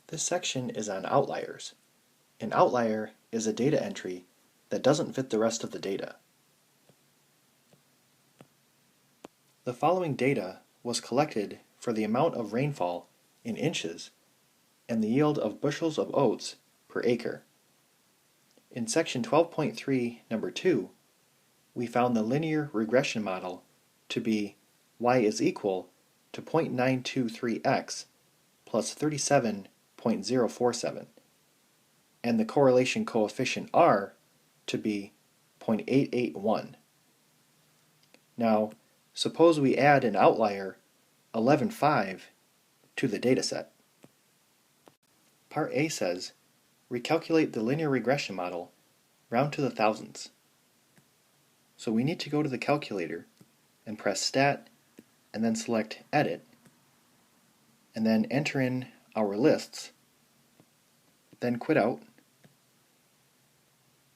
This section is on outliers. An outlier is a data entry that doesn't fit the rest of the data. The following data was collected for the amount of rainfall in inches and the yield of bushels of oats per acre. In section 12.3, number 2, we found the linear regression model to be y is equal to 0.923x plus 37.047, and the correlation coefficient r to be 0.881. Now, suppose we add an outlier 11.5 to the dataset. Part A says, recalculate the linear regression model round to the thousandths. So we need to go to the calculator and press Stat and then select Edit and then enter in our lists, then quit out,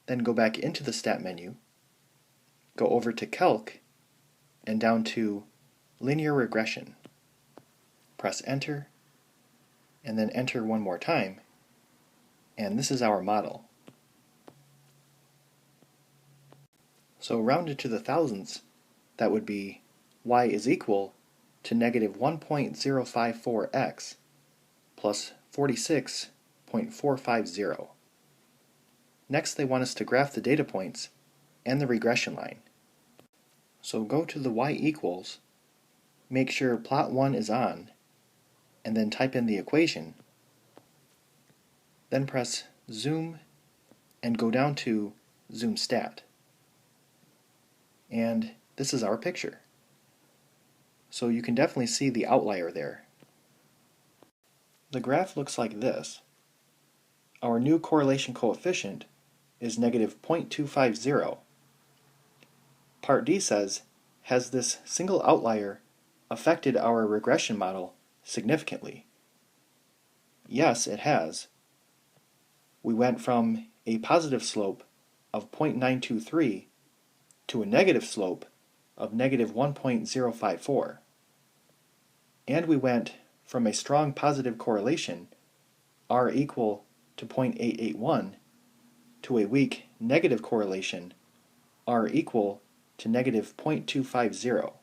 then go back into the Stat menu, go over to Calc and down to Linear Regression. Press Enter and then enter one more time, and this is our model. So rounded to the thousandths, that would be y is equal to negative 1.054x plus 46.450. Next, they want us to graph the data points and the regression line. So go to the y equals, make sure plot 1 is on, and then type in the equation. Then press Zoom and go down to Zoom Stat. And this is our picture. So you can definitely see the outlier there. The graph looks like this. Our new correlation coefficient is negative 0.250. Part D says, has this single outlier affected our regression model significantly? Yes, it has. We went from a positive slope of 0.923 to a negative slope of negative 1.054. And we went from a strong positive correlation, r equal to 0.881, to a weak negative correlation, r equal to negative 0.250.